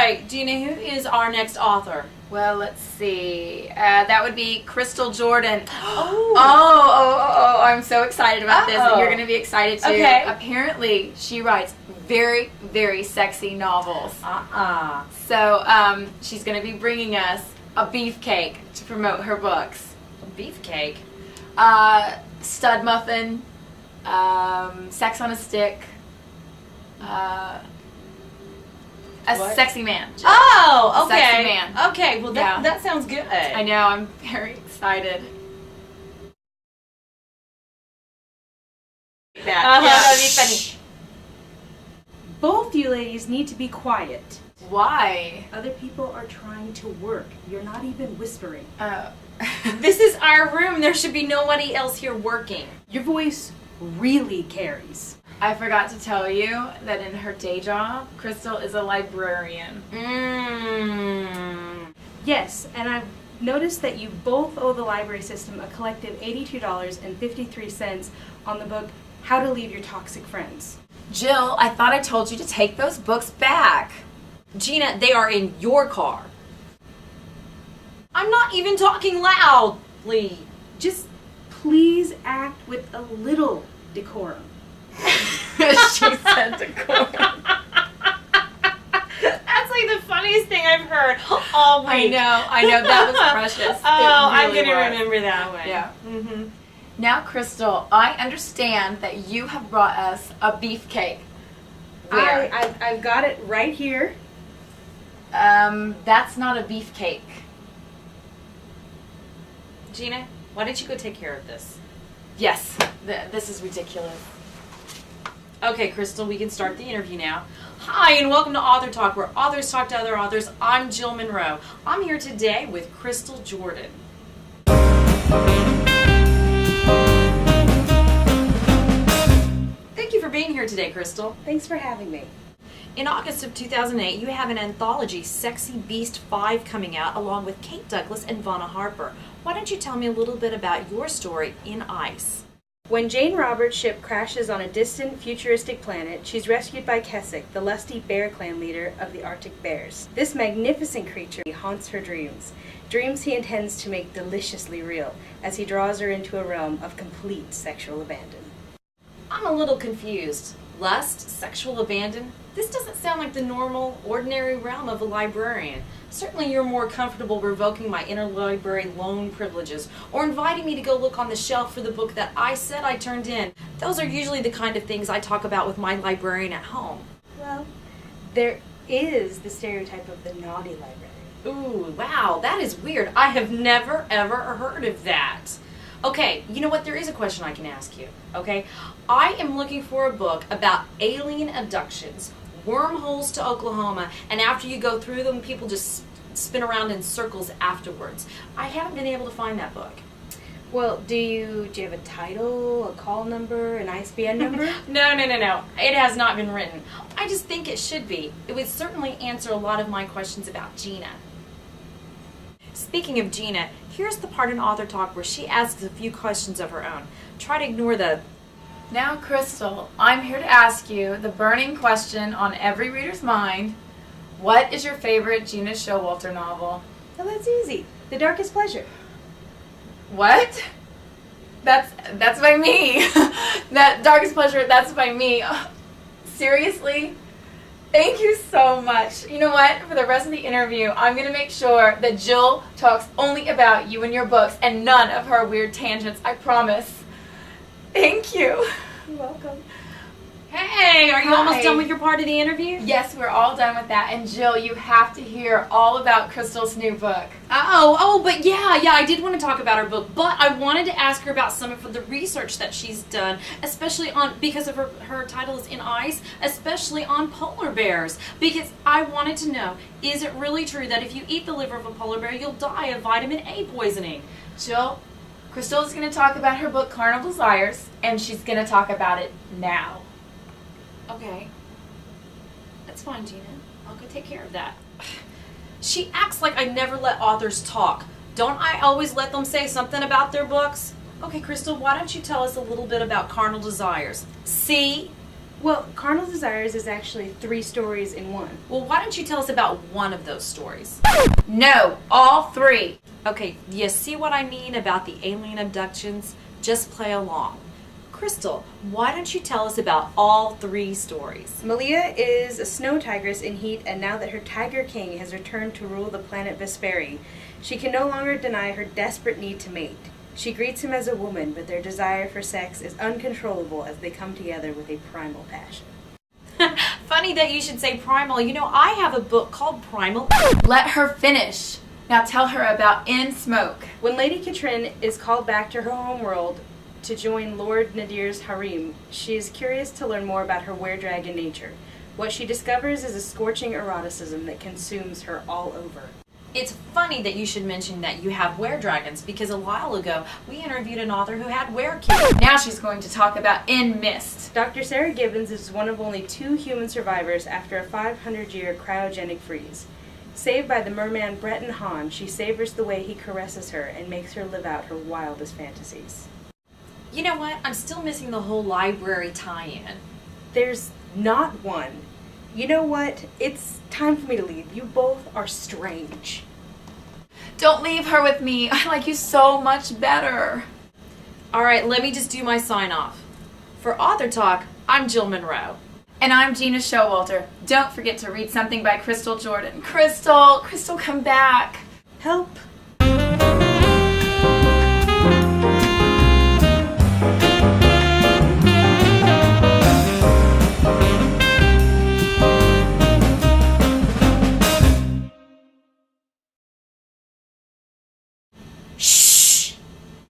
right, Gena, who is our next author? Well, let's see. That would be Crystal Jordan. Oh. I'm so excited about this. And you're going to be excited too. Okay. Apparently, she writes very, very sexy novels. So she's going to be bringing us a beefcake to promote her books. A beefcake? Stud muffin, sex on a stick, a What? sexy man. Oh, okay. Sexy man. Okay, well that sounds good. I know, I'm very excited. Yeah, that'd be funny. Both you ladies need to be quiet. Why? Other people are trying to work. You're not even whispering. This is our room. There should be nobody else here working. Your voice really carries. I forgot to tell you that in her day job, Crystal is a librarian. Yes, and I've noticed that you both owe the library system a collective $82.53 on the book How to Leave Your Toxic Friends. Jill, I thought I told you to take those books back. Gena, they are in your car. I'm not even talking loudly. Just please act with a little decorum. She said decorum. That's like the funniest thing I've heard all week. I know, that was precious. I'm going to remember that one. Yeah. Mm-hmm. Now, Crystal, I understand that you have brought us a beefcake. Where? I've got it right here. That's not a beefcake. Gena, why don't you go take care of this? Yes, this is ridiculous. Okay, Crystal, we can start the interview now. Hi, and welcome to Author Talk, where authors talk to other authors. I'm Jill Monroe. I'm here today with Crystal Jordan. Thank you for being here today, Crystal. Thanks for having me. In August of 2008, you have an anthology, Sexy Beast 5, coming out, along with Kate Douglas and Vanna Harper. Why don't you tell me a little bit about your story in Ice? When Jane Roberts' ship crashes on a distant, futuristic planet, she's rescued by Keswick, the lusty bear clan leader of the Arctic Bears. This magnificent creature haunts her dreams he intends to make deliciously real, as he draws her into a realm of complete sexual abandon. I'm a little confused. Lust? Sexual abandon? This doesn't sound like the normal, ordinary realm of a librarian. Certainly you're more comfortable revoking my interlibrary loan privileges or inviting me to go look on the shelf for the book that I said I turned in. Those are usually the kind of things I talk about with my librarian at home. Well, there is the stereotype of the naughty librarian. Ooh, wow, that is weird. I have never, ever heard of that. Okay, you know what? There is a question I can ask you, okay? I am looking for a book about alien abductions, wormholes to Oklahoma, and after you go through them, people just spin around in circles afterwards. I haven't been able to find that book. Well, do you have a title, a call number, an ISBN number? No. It has not been written. I just think it should be. It would certainly answer a lot of my questions about Gena. Speaking of Gena, here's the part in Author Talk where she asks a few questions of her own. Try to ignore the... Now, Crystal, I'm here to ask you the burning question on every reader's mind. What is your favorite Gena Showalter novel? Oh, that's easy. The Darkest Pleasure. What? That's by me. That Darkest Pleasure, that's by me. Seriously? Thank you so much. You know what? For the rest of the interview, I'm going to make sure that Jill talks only about you and your books and none of her weird tangents. I promise. Thank you. You're welcome. Hey, are you Hi. almost done with your part of the interview? Yes, we're all done with that. And Jill, you have to hear all about Crystal's new book. But yeah, I did want to talk about her book, but I wanted to ask her about some of the research that she's done, especially on, because of her title is In Ice, especially on polar bears. Because I wanted to know, is it really true that if you eat the liver of a polar bear, you'll die of vitamin A poisoning? Jill, Crystal is going to talk about her book, Carnal Desires, and she's going to talk about it now. Okay. That's fine, Gena. I'll go take care of that. She acts like I never let authors talk. Don't I always let them say something about their books? Okay, Crystal, why don't you tell us a little bit about Carnal Desires? See? Well, Carnal Desires is actually 3 stories in one. Well, why don't you tell us about one of those stories? No, all 3. Okay, you see what I mean about the alien abductions? Just play along. Crystal, why don't you tell us about all 3 stories? Malia is a snow tigress in heat, and now that her tiger king has returned to rule the planet Vesperi, she can no longer deny her desperate need to mate. She greets him as a woman, but their desire for sex is uncontrollable as they come together with a primal passion. Funny that you should say primal. You know, I have a book called Primal. Let her finish. Now tell her about In Smoke. When Lady Katrin is called back to her homeworld to join Lord Nadir's harem, she is curious to learn more about her were-dragon nature. What she discovers is a scorching eroticism that consumes her all over. It's funny that you should mention that you have were-dragons, because a while ago we interviewed an author who had were-kids. Now she's going to talk about In Mist. Dr. Sarah Gibbons is one of only 2 human survivors after a 500-year cryogenic freeze. Saved by the merman Breton Hahn, she savors the way he caresses her and makes her live out her wildest fantasies. You know what? I'm still missing the whole library tie-in. There's not one. You know what? It's time for me to leave. You both are strange. Don't leave her with me. I like you so much better. All right, let me just do my sign-off. For Author Talk, I'm Jill Monroe. And I'm Gena Showalter. Don't forget to read something by Crystal Jordan. Crystal, come back. Help!